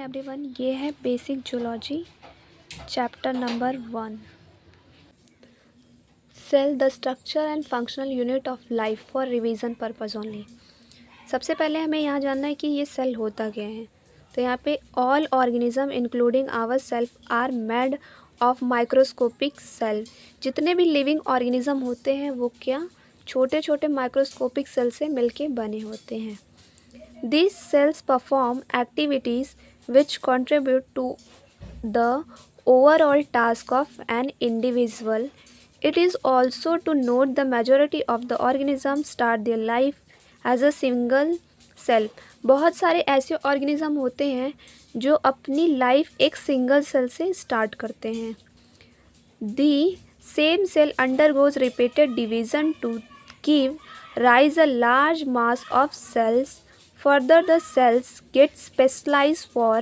Everyone, ये है basic zoology chapter number 1, cell the structure and functional unit of life for revision purpose only. सबसे पहले हमें यहाँ जानना है कि ये सेल होता क्या है। तो यहाँ पे all organism including our self are made of microscopic cell. जितने भी लिविंग ऑर्गेनिज्म होते हैं वो क्या छोटे छोटे माइक्रोस्कोपिक सेल से मिलके बने होते हैं। These cells perform activities which contribute to the overall task of an individual. It is also to note the majority of the organisms start their life as a single cell. बहुत सारे ऐसे organism होते हैं जो अपनी life एक single cell से start करते हैं। The same cell undergoes repeated division to give rise a large mass of cells. Further, the cells get specialized for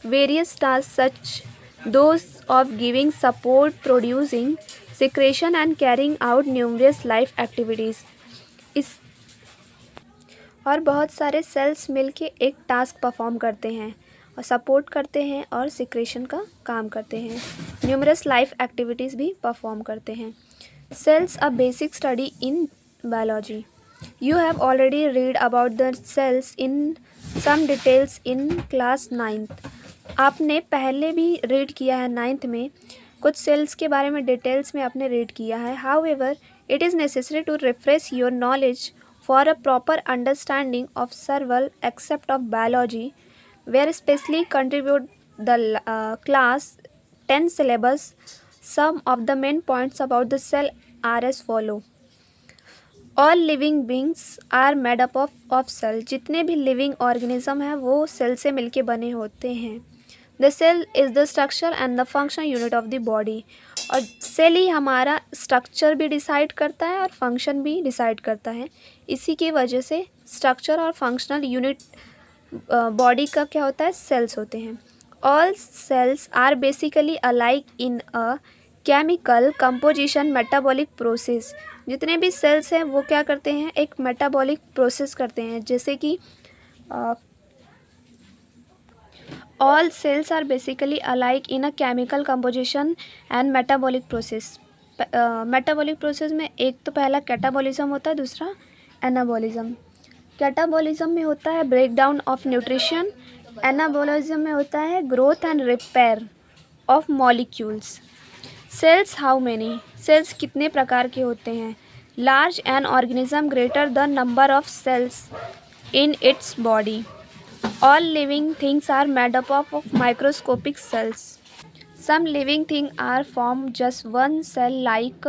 various tasks such those of giving support, producing secretion and carrying out numerous life activities. इस और बहुत सारे sales मिलके एक task perform करते हैं और support करते हैं और सिक्रेशन का काम करते हैं, न्यूमरस लाइफ एक्टिविटीज़ भी परफॉर्म करते हैं। Cells a basic study in biology. You have already read about the cells in some details in class 9th. आपने पहले भी रीड किया है 9th में, कुछ सेल्स के बारे में डिटेल्स में आपने रीड किया है। However, it is necessary to refresh your knowledge for a proper understanding of several aspects of biology, where especially contribute the class 10 syllabus. Some of the main points about the cell are as follow. All living beings are made up of cell. जितने भी living organism हैं वो cell से मिलके बने होते हैं। The cell is the structure and the function unit of the body. और सेल ही हमारा स्ट्रक्चर भी डिसाइड करता है और फंक्शन भी डिसाइड करता है। इसी की वजह से स्ट्रक्चर और फंक्शनल यूनिट बॉडी का क्या होता है, सेल्स होते हैं। All cells are basically alike in a chemical composition metabolic process. जितने भी सेल्स हैं वो क्या करते हैं, एक मेटाबॉलिक प्रोसेस करते हैं। जैसे कि all cells are basically alike in a chemical composition and metabolic process. Metabolic process में एक तो पहला कैटाबॉलिज्म होता है, दूसरा एनाबॉलिज्म। कैटाबॉलिज्म में होता है break down of nutrition, anabolism में होता है growth and repair of molecules. Cells how many, cells कितने प्रकार के होते हैं। Large an organism greater the number of cells in its body. All living things are made up of microscopic cells. Some living thing are form just one cell like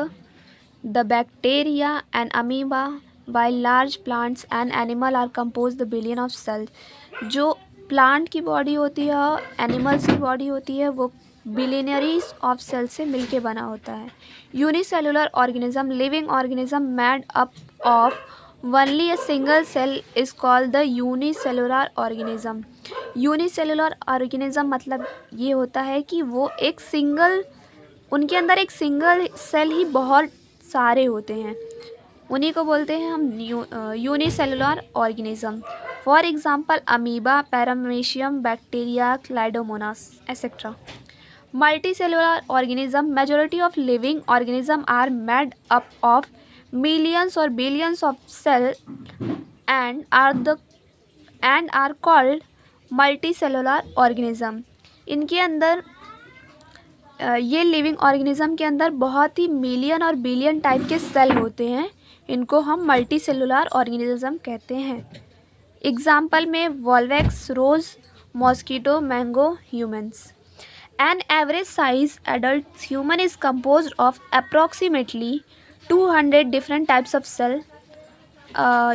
the bacteria and amoeba, while large plants and animal are composed the billion of cells. जो plant की body होती है, animals की body होती है, वो बिलियनरीज of cell से मिलके बना होता है। Unicellular organism, living organism made up of only a single cell is called the unicellular organism. Unicellular organism मतलब ये होता है कि वो एक सिंगल, उनके अंदर एक सिंगल सेल ही बहुत सारे होते हैं, उन्हीं को बोलते हैं हम unicellular organism. For example amoeba, paramecium, bacteria, chlamydomonas etcetera. Multicellular organism, majority of living organism are made up of millions और billions of cell and are called multicellular organism. इनके अंदर ये लिविंग ऑर्गेनिज्म के अंदर बहुत ही मिलियन और billion type के सेल होते हैं, इनको हम मल्टीसेलुलर ऑर्गेनिज्म कहते हैं। एग्जाम्पल में volvox, rose, mosquito, mango, humans. An average size adult human is composed of approximately 200 different types of cell.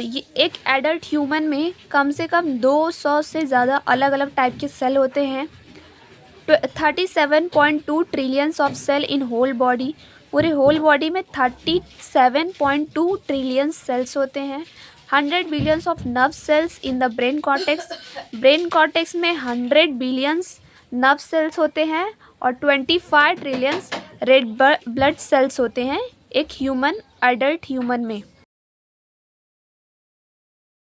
ये एक एडल्ट ह्यूमन में कम से कम 200 से ज़्यादा अलग अलग टाइप के सेल होते हैं। 37.2 trillions of cell in whole body. पूरे होल बॉडी में 37.2 ट्रिलियन सेल्स होते हैं। 100 billions of nerve cells in the brain cortex. Brain cortex में 100 बिलियंस नर्व सेल्स होते हैं और 25 ट्रिलियंस रेड ब्लड सेल्स होते हैं एक ह्यूमन, एडल्ट ह्यूमन में।